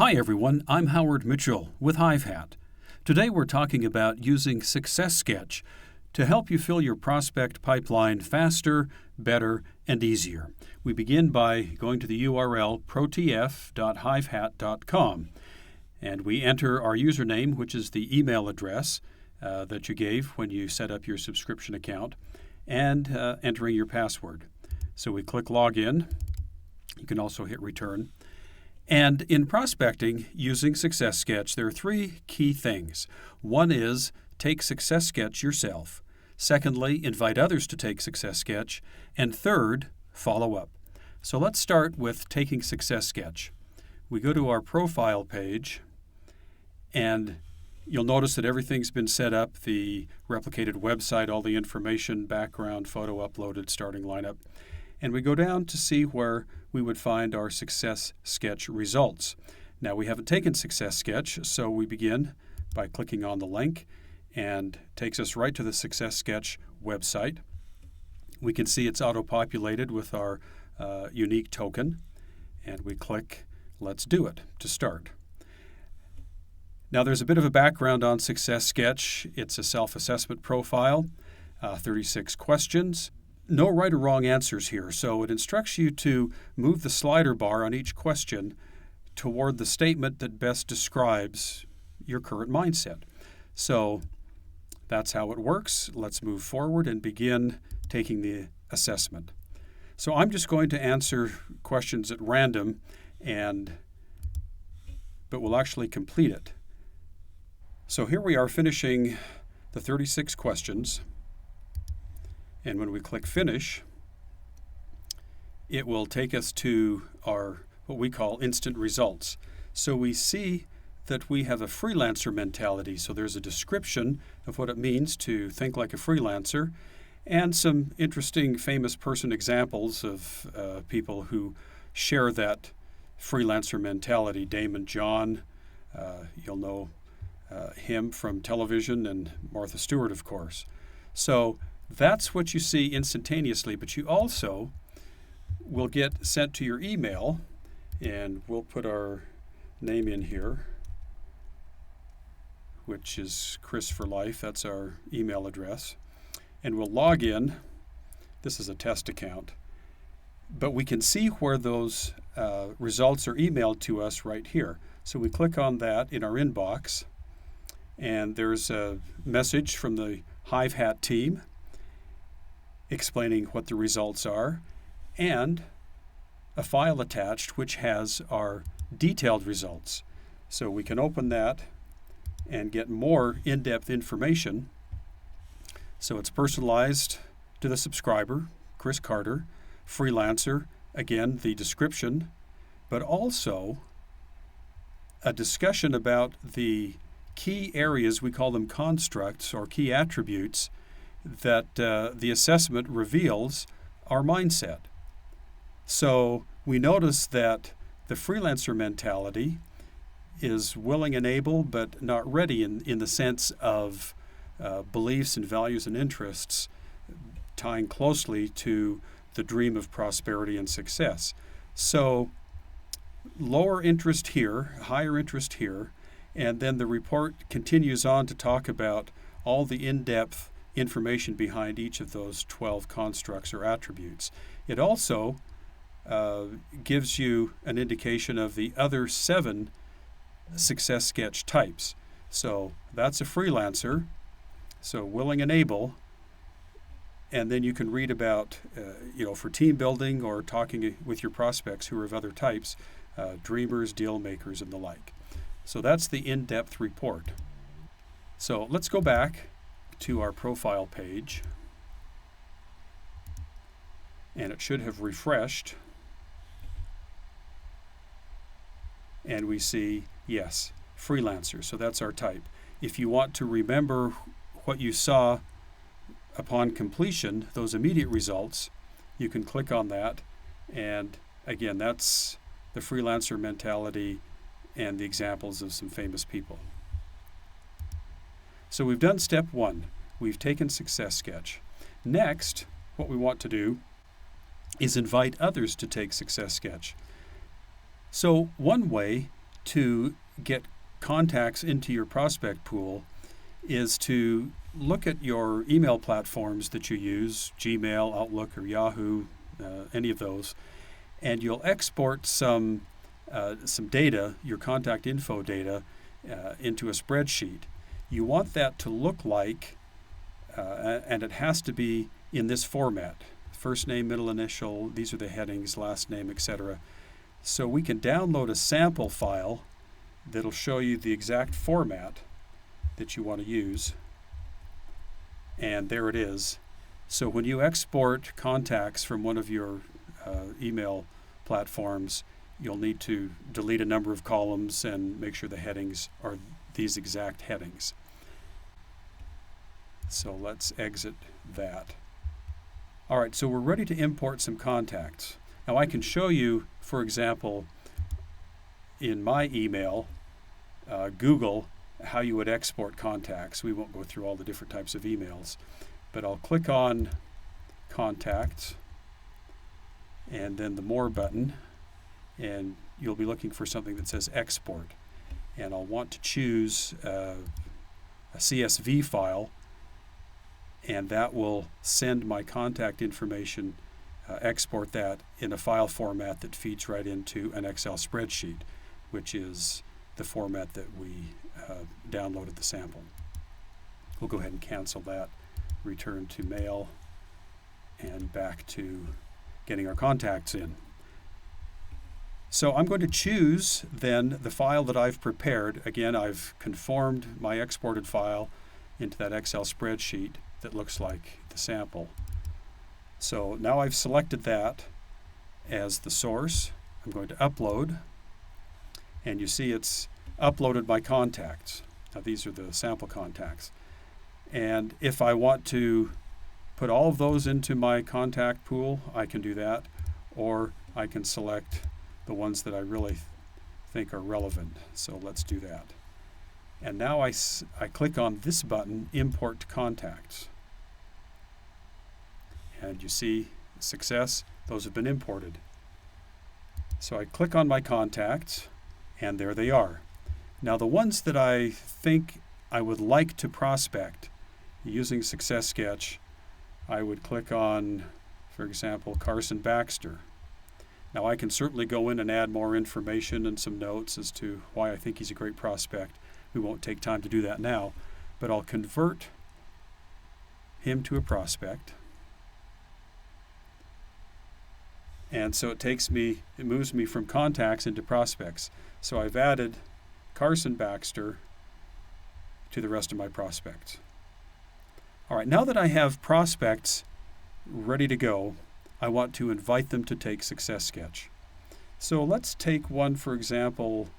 Hi everyone, I'm Howard Mitchell with Hivehat. Today we're talking about using SuccessSketch to help you fill your prospect pipeline faster, better, and easier. We begin by going to the URL protf.hivehat.com, and we enter our username, which is the email address that you gave when you set up your subscription account, and entering your password. So we click Login. You can also hit Return. And in prospecting using SuccessSketch, there are three key things. One is take SuccessSketch yourself. Secondly, invite others to take SuccessSketch. And third, follow up. So let's start with taking SuccessSketch. We go to our profile page, and you'll notice that everything's been set up, the replicated website, all the information, background, photo uploaded, starting lineup. And we go down to see where we would find our SuccessSketch results. Now, we haven't taken SuccessSketch, so we begin by clicking on the link, and takes us right to the SuccessSketch website. We can see it's auto-populated with our unique token, and we click Let's Do It to start. Now, there's a bit of a background on SuccessSketch. It's a self-assessment profile, 36 questions. No right or wrong answers here, so it instructs you to move the slider bar on each question toward the statement that best describes your current mindset. So that's how it works. Let's move forward and begin taking the assessment. So I'm just going to answer questions at random, but we'll actually complete it. So here we are finishing the 36 questions. And when we click Finish, it will take us to our what we call instant results. So we see that we have a freelancer mentality. So there's a description of what it means to think like a freelancer, and some interesting famous person examples of people who share that freelancer mentality. Damon John, you'll know him from television, and Martha Stewart, of course. So that's what you see instantaneously, but you also will get sent to your email, and we'll put our name in here, which is Chris for Life. That's our email address. And we'll log in. This is a test account. But we can see where those results are emailed to us right here. So we click on that in our inbox, and there's a message from the Hivehat team explaining what the results are, and a file attached which has our detailed results. So we can open that and get more in-depth information. So it's personalized to the subscriber, Chris Carter, freelancer, again, the description, but also a discussion about the key areas, we call them constructs or key attributes, that the assessment reveals our mindset. So we notice that the freelancer mentality is willing and able, but not ready in the sense of beliefs and values and interests tying closely to the dream of prosperity and success. So lower interest here, higher interest here, and then the report continues on to talk about all the in-depth information behind each of those 12 constructs or attributes. It also gives you an indication of the other 7 SuccessSketch types. So that's a freelancer, so willing and able, and then you can read about, for team building or talking with your prospects who are of other types, dreamers, deal makers, and the like. So that's the in-depth report. So let's go back to our profile page, and it should have refreshed, and we see, yes, freelancer. So that's our type. If you want to remember what you saw upon completion, those immediate results, you can click on that, and again, that's the freelancer mentality and the examples of some famous people. So we've done step 1. We've taken SuccessSketch. Next, what we want to do is invite others to take SuccessSketch. So one way to get contacts into your prospect pool is to look at your email platforms that you use, Gmail, Outlook, or Yahoo, any of those, and you'll export some data, your contact info data, into a spreadsheet. You want that to look like, and it has to be in this format: first name, middle initial, these are the headings, last name, etc. So we can download a sample file that'll show you the exact format that you want to use. And there it is. So when you export contacts from one of your email platforms, you'll need to delete a number of columns and make sure the headings are these exact headings. So let's exit that. All right, so we're ready to import some contacts. Now I can show you, for example, in my email, Google, how you would export contacts. We won't go through all the different types of emails, but I'll click on Contacts and then the More button, and you'll be looking for something that says Export. And I'll want to choose a CSV file, and that will send my contact information, export that in a file format that feeds right into an Excel spreadsheet, which is the format that we downloaded the sample. We'll go ahead and cancel that, return to mail, and back to getting our contacts in. So I'm going to choose then the file that I've prepared. Again, I've conformed my exported file into that Excel spreadsheet that looks like the sample. So now I've selected that as the source. I'm going to upload, and you see it's uploaded my contacts. Now these are the sample contacts. And if I want to put all of those into my contact pool, I can do that, or I can select the ones that I really think are relevant. So let's do that. And now I click on this button, Import to Contacts. And you see, success, those have been imported. So I click on my contacts, and there they are. Now the ones that I think I would like to prospect using SuccessSketch, I would click on, for example, Carson Baxter. Now I can certainly go in and add more information and some notes as to why I think he's a great prospect. We won't take time to do that now, but I'll convert him to a prospect. And so it moves me from contacts into prospects. So I've added Carson Baxter to the rest of my prospects. All right, now that I have prospects ready to go, I want to invite them to take SuccessSketch. So let's take one, for example,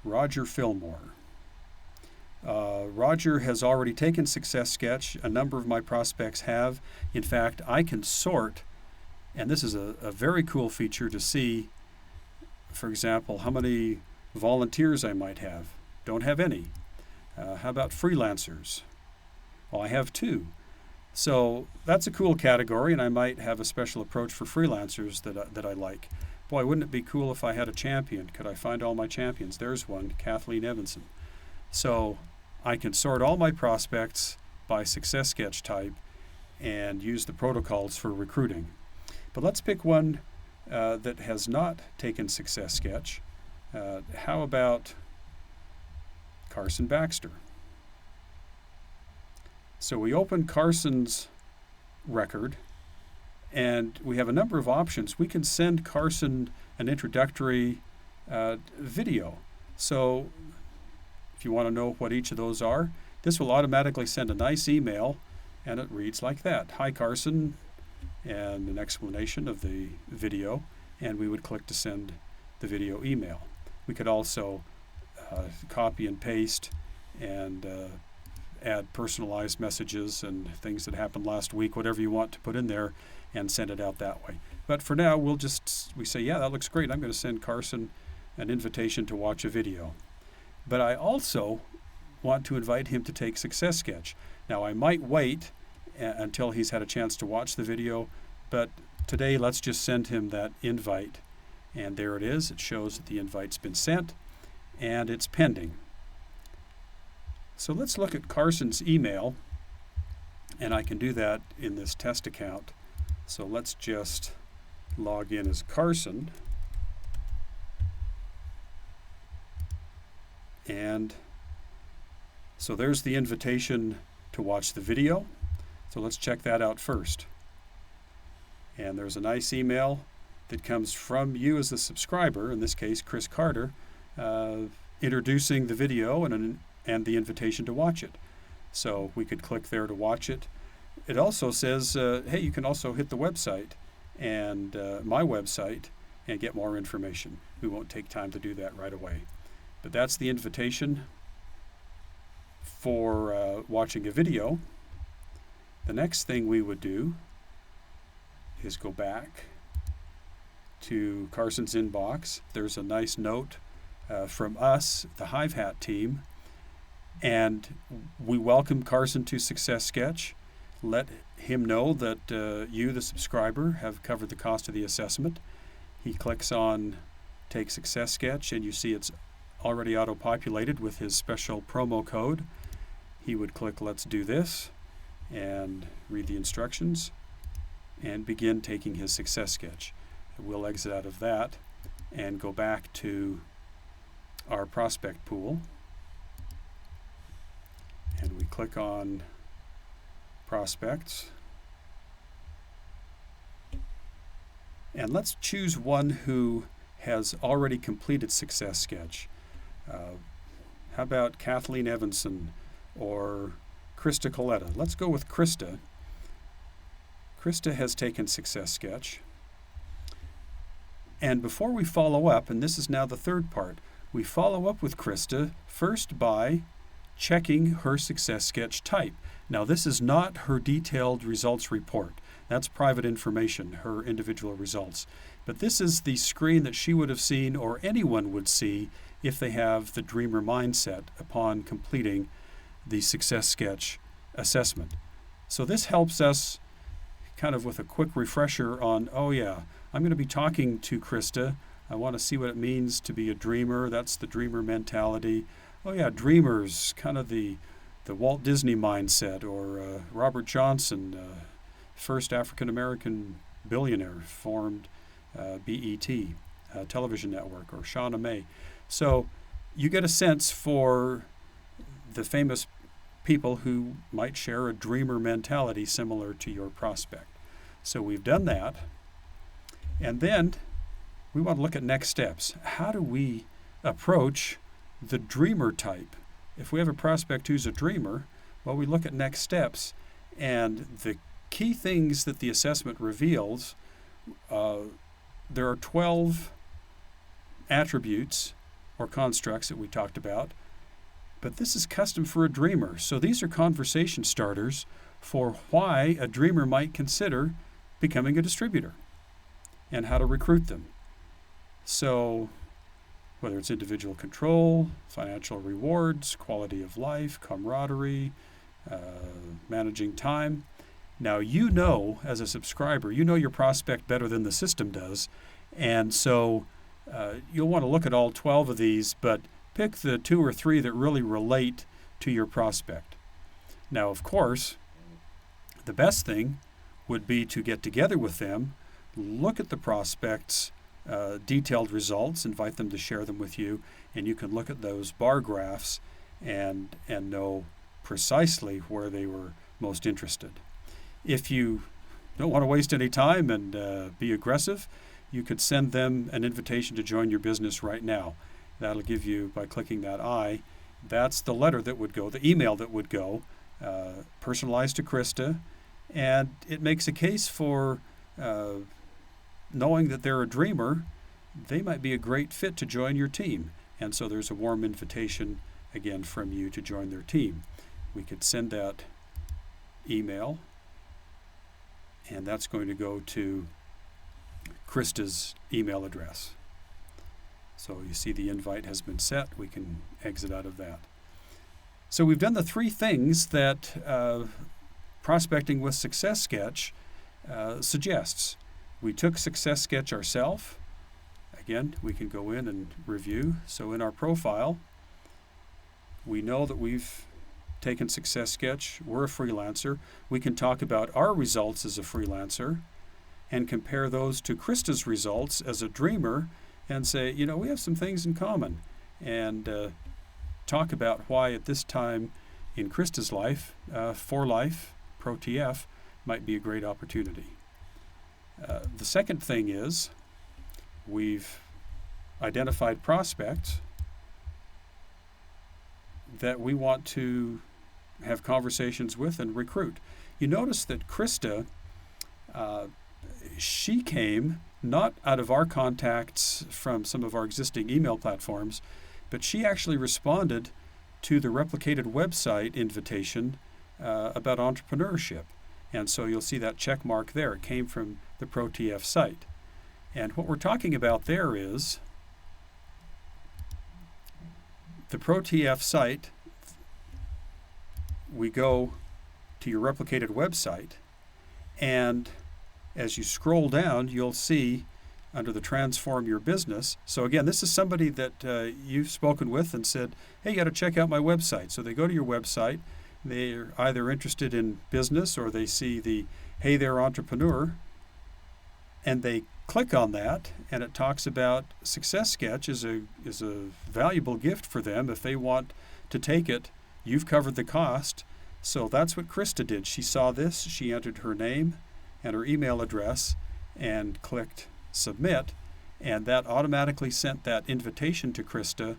Roger Fillmore. Roger has already taken SuccessSketch. A number of my prospects have. In fact, I can sort, and this is a very cool feature to see, for example, how many volunteers I might have. Don't have any. How about freelancers? Well, I have 2. So that's a cool category, and I might have a special approach for freelancers that I like. Boy, wouldn't it be cool if I had a champion? Could I find all my champions? There's one, Kathleen Evanson. So I can sort all my prospects by SuccessSketch type and use the protocols for recruiting. But let's pick one that has not taken SuccessSketch. How about Carson Baxter? So we open Carson's record, and we have a number of options. We can send Carson an introductory video. So if you want to know what each of those are, this will automatically send a nice email, and it reads like that. Hi, Carson, and an explanation of the video, and we would click to send the video email. We could also copy and paste and add personalized messages and things that happened last week, whatever you want to put in there, and send it out that way. But for now, we say, yeah, that looks great. I'm going to send Carson an invitation to watch a video. But I also want to invite him to take SuccessSketch. Now, I might wait until he's had a chance to watch the video, but today let's just send him that invite And there it is. It shows that the invite's been sent and it's pending. So let's look at Carson's email, and I can do that in this test account. So let's just log in as Carson. And so there's the invitation to watch the video. So let's check that out first. And there's a nice email that comes from you as the subscriber, in this case Chris Carter, introducing the video and the invitation to watch it. So we could click there to watch it. It also says, hey, you can also hit the website and my website and get more information. We won't take time to do that right away. But that's the invitation for watching a video. The next thing we would do is go back to Carson's inbox. There's a nice note from us, the Hivehat team, and we welcome Carson to SuccessSketch. Let him know that you, the subscriber, have covered the cost of the assessment. He clicks on Take SuccessSketch, and you see it's already auto-populated with his special promo code. He would click Let's Do This and read the instructions and begin taking his SuccessSketch. We'll exit out of that and go back to our prospect pool, and we click on Prospects, and let's choose one who has already completed SuccessSketch. How about Kathleen Evanson or Krista Coletta? Let's go with Krista. Krista has taken SuccessSketch. And before we follow up, and this is now the third part, we follow up with Krista first by checking her SuccessSketch type. Now, this is not her detailed results report. That's private information, her individual results. But this is the screen that she would have seen, or anyone would see, if they have the dreamer mindset upon completing the SuccessSketch assessment. So this helps us kind of with a quick refresher on, oh yeah, I'm going to be talking to Krista. I want to see what it means to be a dreamer. That's the dreamer mentality. Oh yeah, dreamers, kind of the Walt Disney mindset, or Robert Johnson, first African-American billionaire, formed BET, television network, or Shauna May. So you get a sense for the famous people who might share a dreamer mentality similar to your prospect. So we've done that. And then we want to look at next steps. How do we approach the dreamer type? If we have a prospect who's a dreamer, well, we look at next steps. And the key things that the assessment reveals, there are 12 attributes or constructs that we talked about, but this is custom for a dreamer. So these are conversation starters for why a dreamer might consider becoming a distributor and how to recruit them. So whether it's individual control, financial rewards, quality of life, camaraderie, managing time. Now, you know, as a subscriber, you know your prospect better than the system does. And so you'll want to look at all 12 of these, but pick the 2 or 3 that really relate to your prospect. Now, of course, the best thing would be to get together with them, look at the prospect's detailed results, invite them to share them with you, and you can look at those bar graphs and know precisely where they were most interested. If you don't want to waste any time and be aggressive, you could send them an invitation to join your business right now. That'll give you, by clicking that I, that's the letter that would go, the email that would go, personalized to Krista, and it makes a case for knowing that they're a dreamer. They might be a great fit to join your team. And so there's a warm invitation, again, from you to join their team. We could send that email, and that's going to go to Krista's email address. So you see the invite has been set. We can exit out of that. So we've done the 3 things that prospecting with SuccessSketch suggests. We took SuccessSketch ourselves. again, we can go in and review. So in our profile, we know that we've taken SuccessSketch. We're a freelancer. We can talk about our results as a freelancer and compare those to Krista's results as a dreamer and say, you know, we have some things in common, and talk about why at this time in Krista's life, For Life, Pro TF, might be a great opportunity. The second thing is we've identified prospects that we want to have conversations with and recruit. You notice that Krista, she came not out of our contacts from some of our existing email platforms, but she actually responded to the replicated website invitation about entrepreneurship. And so you'll see that check mark there. It came from the ProTF site. And what we're talking about there is the ProTF site. We go to your replicated website, and as you scroll down, you'll see under the Transform Your Business. So again, this is somebody that you've spoken with and said, hey, you got to check out my website. So they go to your website. They're either interested in business or they see the Hey There Entrepreneur, and they click on that, and it talks about SuccessSketch is a valuable gift for them if they want to take it. You've covered the cost. So that's what Krista did. She saw this, she entered her name and her email address and clicked Submit, and that automatically sent that invitation to Krista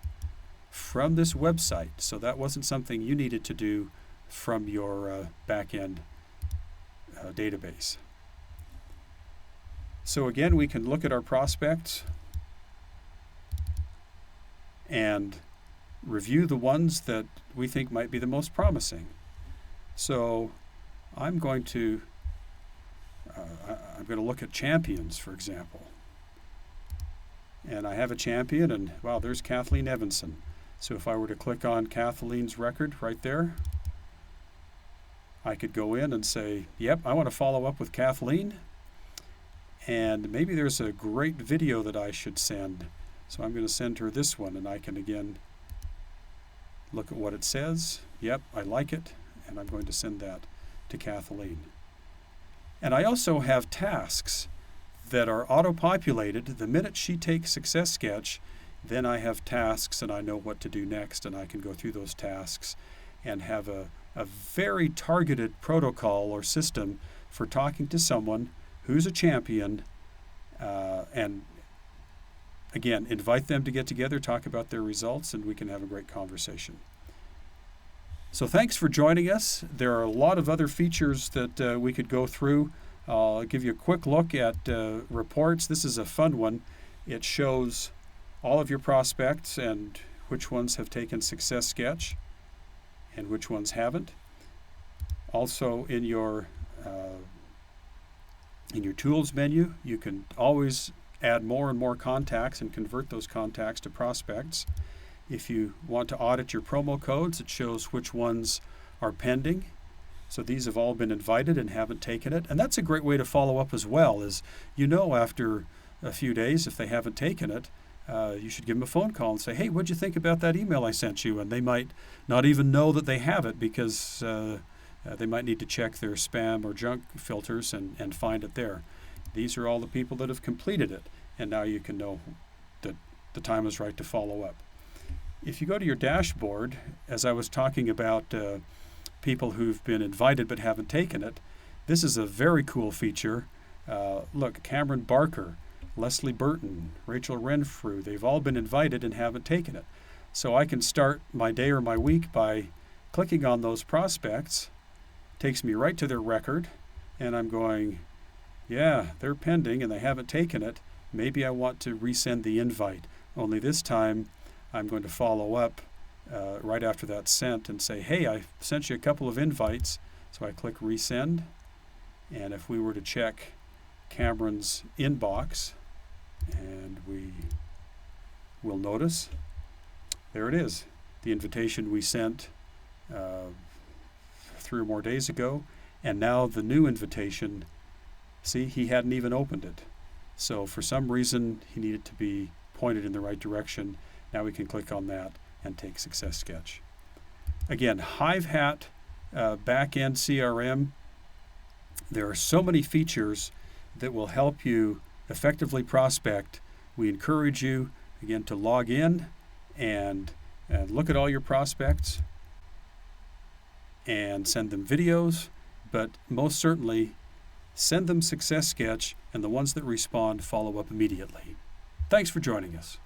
from this website. So that wasn't something you needed to do from your back-end database. So again, we can look at our prospects and review the ones that we think might be the most promising. So I'm going to look at champions, for example. And I have a champion, and wow, there's Kathleen Evanson. So if I were to click on Kathleen's record right there, I could go in and say, yep, I want to follow up with Kathleen. And maybe there's a great video that I should send. So I'm going to send her this one, and I can again look at what it says. Yep, I like it, and I'm going to send that to Kathleen. And I also have tasks that are auto-populated. The minute she takes SuccessSketch, then I have tasks and I know what to do next, and I can go through those tasks and have a very targeted protocol or system for talking to someone who's a champion, and again, invite them to get together, talk about their results, and we can have a great conversation. So thanks for joining us. There are a lot of other features that we could go through. I'll give you a quick look at reports. This is a fun one. It shows all of your prospects and which ones have taken SuccessSketch and which ones haven't. Also in your tools menu, you can always add more and more contacts and convert those contacts to prospects. If you want to audit your promo codes, it shows which ones are pending. So these have all been invited and haven't taken it. And that's a great way to follow up as well, is you know after a few days if they haven't taken it, you should give them a phone call and say, hey, what'd you think about that email I sent you? And they might not even know that they have it because they might need to check their spam or junk filters and find it there. These are all the people that have completed it, and now you can know that the time is right to follow up. If you go to your dashboard, as I was talking about people who've been invited but haven't taken it, this is a very cool feature. Look, Cameron Barker, Leslie Burton, Rachel Renfrew, they've all been invited and haven't taken it. So I can start my day or my week by clicking on those prospects. Takes me right to their record, and I'm going, yeah, they're pending and they haven't taken it. Maybe I want to resend the invite. Only this time I'm going to follow up right after that's sent and say, hey, I sent you a couple of invites. So I click resend. And if we were to check Cameron's inbox, and we will notice, there it is. The invitation we sent 3 or more days ago, and now the new invitation, see, he hadn't even opened it. So for some reason, he needed to be pointed in the right direction. Now we can click on that and take SuccessSketch. Again, Hivehat backend CRM. There are so many features that will help you effectively prospect. We encourage you, again, to log in and look at all your prospects and send them videos, but most certainly send them SuccessSketch, and the ones that respond follow up immediately. Thanks for joining us.